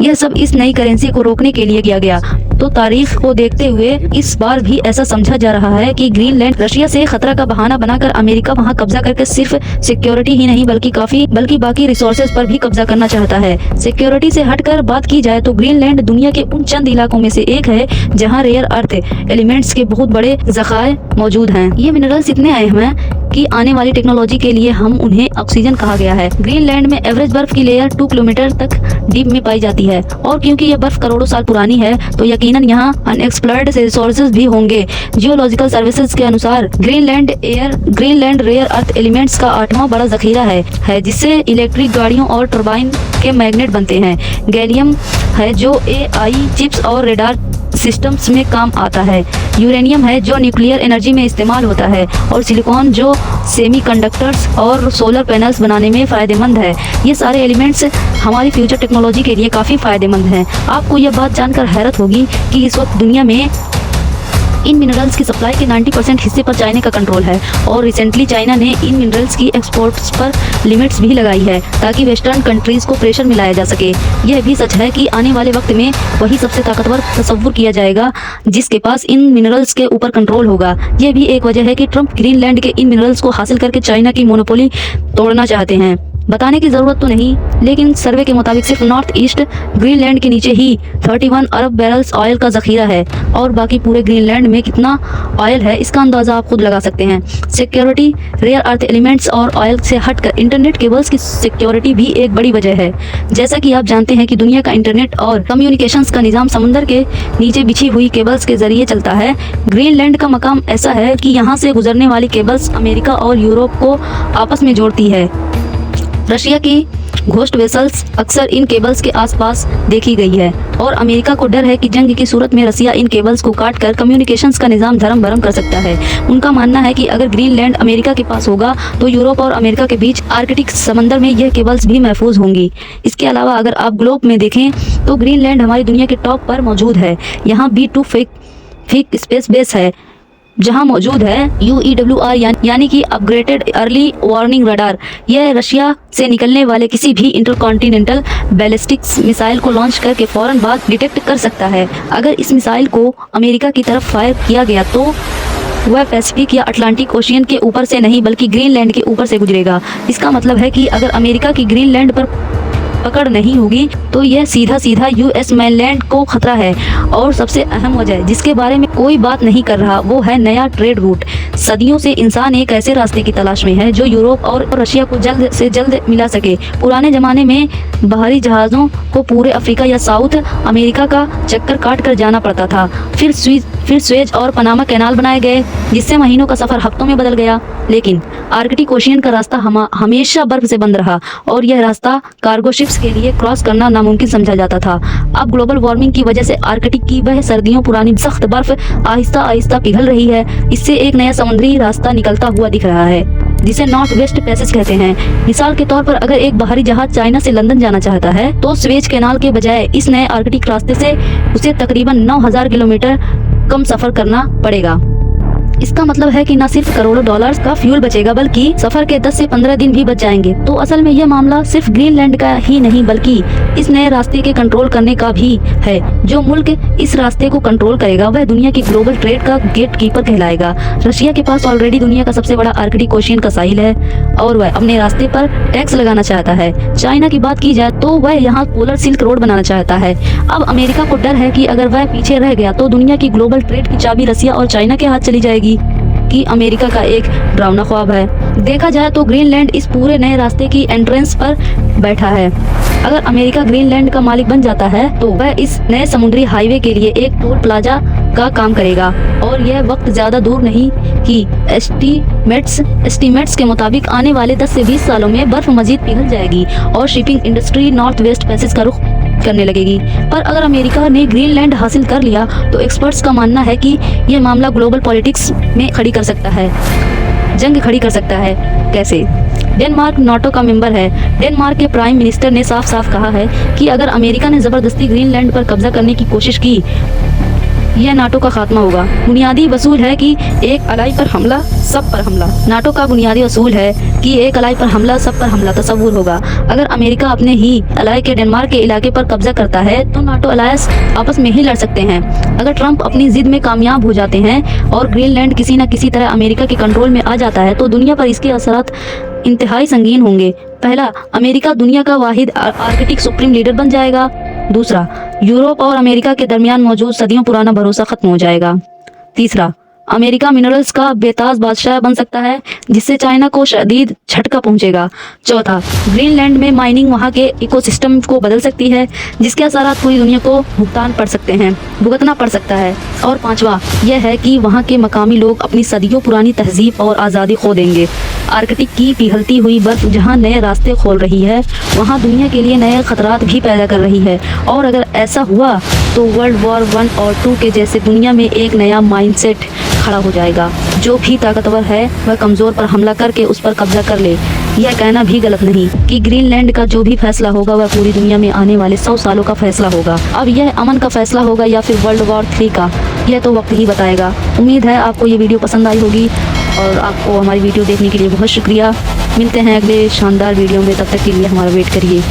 यह सब इस नई करेंसी को रोकने के लिए किया गया। तो तारीख को देखते हुए इस बार भी ऐसा समझा जा रहा है कि ग्रीनलैंड रशिया से खतरा का बहाना बनाकर अमेरिका वहां कब्जा करके सिर्फ सिक्योरिटी ही नहीं बल्कि बाकी रिसोर्सेज पर भी कब्जा करना चाहता है। सिक्योरिटी से हटकर बात की जाए तो ग्रीनलैंड दुनिया के उन चंद इलाकों में से एक है जहाँ रेयर अर्थ एलिमेंट्स के बहुत बड़े ज़खायर मौजूद हैं। ये मिनरल्स इतने अहम हैं कि आने वाली टेक्नोलॉजी के लिए हम उन्हें ऑक्सीजन कहा गया है। ग्रीनलैंड में एवरेज बर्फ की लेयर 2 किलोमीटर तक डीप में पाई जाती है और क्योंकि यह बर्फ करोड़ों साल पुरानी है तो यकीनन यहाँ अनएक्सप्लोर्ड रिसोर्सेज भी होंगे। जियोलॉजिकल सर्विसेज के अनुसार ग्रीनलैंड रेयर अर्थ एलिमेंट्स का 8वां बड़ा जखीरा है जिससे इलेक्ट्रिक गाड़ियों और टरबाइन के मैग्नेट बनते हैं। गैलियम है जो एआई चिप्स और रेडार सिस्टम्स में काम आता है। यूरेनियम है जो न्यूक्लियर एनर्जी में इस्तेमाल होता है और सिलिकॉन जो सेमीकंडक्टर्स और सोलर पैनल्स बनाने में फ़ायदेमंद है। ये सारे एलिमेंट्स हमारी फ्यूचर टेक्नोलॉजी के लिए काफ़ी फ़ायदेमंद हैं। आपको यह बात जानकर हैरत होगी कि इस वक्त दुनिया में इन मिनरल्स की सप्लाई के 90% हिस्से पर चाइना का कंट्रोल है और रिसेंटली चाइना ने इन मिनरल्स की एक्सपोर्ट्स पर लिमिट्स भी लगाई है ताकि वेस्टर्न कंट्रीज़ को प्रेशर में लाया जा सके। यह भी सच है कि आने वाले वक्त में वही सबसे ताकतवर तस्वुर किया जाएगा जिसके पास इन मिनरल्स के ऊपर कंट्रोल होगा। यह भी एक वजह है कि ट्रंप ग्रीनलैंड के इन मिनरल्स को हासिल करके चाइना की मोनोपोली तोड़ना चाहते हैं। बताने की ज़रूरत तो नहीं, लेकिन सर्वे के मुताबिक सिर्फ नॉर्थ ईस्ट ग्रीनलैंड के नीचे ही 31 अरब बैरल्स ऑयल का ज़खीरा है और बाकी पूरे ग्रीनलैंड में कितना ऑयल है इसका अंदाज़ा आप खुद लगा सकते हैं। सिक्योरिटी, रेयर अर्थ एलिमेंट्स और ऑयल से हटकर इंटरनेट केबल्स की सिक्योरिटी भी एक बड़ी वजह है। जैसा कि आप जानते हैं कि दुनिया का इंटरनेट और कम्युनिकेशंस का निज़ाम समुद्र के नीचे बिछी हुई केबल्स के ज़रिए चलता है। ग्रीनलैंड का मकाम ऐसा है कि यहाँ से गुजरने वाली केबल्स अमेरिका और यूरोप को आपस में जोड़ती है। रशिया की घोस्ट वेसल्स अक्सर इन केबल्स के आसपास देखी गई है और अमेरिका को डर है कि जंग की सूरत में रसिया इन केबल्स को काटकर कम्युनिकेशंस का निज़ाम धर्म भरम कर सकता है। उनका मानना है कि अगर ग्रीनलैंड अमेरिका के पास होगा तो यूरोप और अमेरिका के बीच आर्कटिक समंदर में यह केबल्स भी महफूज होंगी। इसके अलावा अगर आप ग्लोब में देखें तो ग्रीनलैंड हमारी दुनिया के टॉप पर मौजूद है। यहाँ B2 फिक स्पेस बेस है जहां मौजूद है UEWR यानी कि अपग्रेडेड अर्ली वार्निंग रडार। यह रशिया से निकलने वाले किसी भी इंटरकॉन्टिनेंटल बैलिस्टिक्स मिसाइल को लॉन्च करके फौरन बाद डिटेक्ट कर सकता है। अगर इस मिसाइल को अमेरिका की तरफ फायर किया गया तो वह पैसिफिक या अटलांटिक ओशियन के ऊपर से नहीं बल्कि ग्रीनलैंड के ऊपर से गुजरेगा। इसका मतलब है कि अगर अमेरिका की ग्रीनलैंड पर पकड़ नहीं होगी तो यह सीधा US mainland को खतरा है। और सबसे अहम वजह जिसके बारे में कोई बात नहीं कर रहा वो है नया ट्रेड रूट। सदियों से इंसान एक ऐसे रास्ते की तलाश में है जो यूरोप और रशिया को जल्द से जल्द मिला सके। पुराने ज़माने में बाहरी जहाज़ों को पूरे अफ्रीका या साउथ अमेरिका का चक्कर काट कर जाना पड़ता था। फिर स्वेज और पनामा कैनाल बनाए गए जिससे महीनों का सफ़र हफ्तों में बदल गया। लेकिन आर्कटिक ओशियन का रास्ता हमेशा बर्फ से बंद रहा और यह रास्ता कार्गो शिप्स के लिए क्रॉस करना नामुमकिन समझा जाता था। अब ग्लोबल वार्मिंग की वजह से आर्कटिक की वह सर्दियों पुरानी सख्त बर्फ आहिस्ता आहिस्ता पिघल रही है। इससे एक नया समुद्री रास्ता निकलता हुआ दिख रहा है जिसे नॉर्थ वेस्ट पैसेज कहते हैं। मिसाल के तौर पर अगर एक बाहरी जहाज चाइना से लंदन जाना चाहता है तो स्वेज कैनाल के बजाय इस नए आर्कटिक रास्ते से उसे तकरीबन 9000 किलोमीटर कम सफर करना पड़ेगा। इसका मतलब है कि न सिर्फ करोड़ों डॉलर्स का फ्यूल बचेगा बल्कि सफर के 10 से 15 दिन भी बच जाएंगे। तो असल में यह मामला सिर्फ ग्रीनलैंड का ही नहीं बल्कि इस नए रास्ते के कंट्रोल करने का भी है। जो मुल्क इस रास्ते को कंट्रोल करेगा वह दुनिया की ग्लोबल ट्रेड का गेट कीपर कहलाएगा। रशिया के पास ऑलरेडी दुनिया का सबसे बड़ा आर्कटिक ओशियन का साहिल है और वह अपने रास्ते पर टैक्स लगाना चाहता है। चाइना की बात की जाए तो वह यहाँ पोलर सिल्क रोड बनाना चाहता है। अब अमेरिका को डर है कि अगर वह पीछे रह गया तो दुनिया की ग्लोबल ट्रेड की चाबी रसिया और चाइना के हाथ चली जाएगी कि अमेरिका का एक डरावना ख्वाब है। देखा जाए तो ग्रीनलैंड इस पूरे नए रास्ते की एंट्रेंस पर बैठा है। अगर अमेरिका ग्रीनलैंड का मालिक बन जाता है तो वह इस नए समुद्री हाईवे के लिए एक टोल प्लाजा का काम करेगा और यह वक्त ज़्यादा दूर नहीं कि एस्टीमेट्स के मुताबिक आने वाले 10 से 20 सालों में बर्फ मजीद पिघल जाएगी और shipping industry north west passage का रुख करने लगेगी। पर अगर अमेरिका ने ग्रीनलैंड हासिल कर लिया तो एक्सपर्ट्स का मानना है कि यह मामला ग्लोबल पॉलिटिक्स में खड़ी कर सकता है, जंग खड़ी कर सकता है। कैसे? डेनमार्क नाटो का मेंबर है। डेनमार्क के प्राइम मिनिस्टर ने साफ साफ कहा है कि अगर अमेरिका ने ज़बरदस्ती ग्रीनलैंड पर कब्जा करने की कोशिश की यह नाटो का खात्मा होगा। बुनियादी वसूल है कि एक अलाई पर हमला सब पर हमला। नाटो का बुनियादी असूल है कि एक अलाई पर हमला सब पर हमला तस्वुर होगा। अगर अमेरिका अपने ही अलाई के डेनमार्क के इलाके पर कब्जा करता है तो नाटो अलायंस आपस में ही लड़ सकते हैं। अगर ट्रंप अपनी जिद में कामयाब हो जाते हैं और ग्रीनलैंड किसी न किसी तरह अमेरिका के कंट्रोल में आ जाता है तो दुनिया पर इसके असरात इंतहाई संगीन होंगे। पहला, अमेरिका दुनिया का वाहिद आर्कटिक सुप्रीम लीडर बन जाएगा। दूसरा, यूरोप और अमेरिका के दरमियान मौजूद सदियों पुराना भरोसा खत्म हो जाएगा। तीसरा, अमेरिका मिनरल्स का बेताज बादशाह बन सकता है जिससे चाइना को शदीद झटका पहुंचेगा। चौथा, ग्रीनलैंड में माइनिंग वहां के इकोसिस्टम को बदल सकती है जिसके असरात पूरी दुनिया को भुगतना पड़ सकता है। और पांचवा यह है कि वहां के मकामी लोग अपनी सदियों पुरानी तहजीब और आज़ादी खो देंगे। आर्कटिक की पिघलती हुई बर्फ जहां नए रास्ते खोल रही है वहां दुनिया के लिए नए खतरात भी पैदा कर रही है। और अगर ऐसा हुआ तो वर्ल्ड वॉर 1 और 2 के जैसे दुनिया में एक नया माइंडसेट खड़ा हो जाएगा। जो भी ताकतवर है वह कमज़ोर पर हमला करके उस पर कब्जा कर ले। यह कहना भी गलत नहीं कि ग्रीनलैंड का जो भी फैसला होगा वह पूरी दुनिया में आने वाले 100 सालों का फैसला होगा। अब यह अमन का फैसला होगा या फिर वर्ल्ड वॉर 3 का, यह तो वक्त ही बताएगा। उम्मीद है आपको ये वीडियो पसंद आई होगी और आपको हमारी वीडियो देखने के लिए बहुत शुक्रिया। मिलते हैं अगले शानदार वीडियो में, तब तक के लिए हमारा वेट करिए।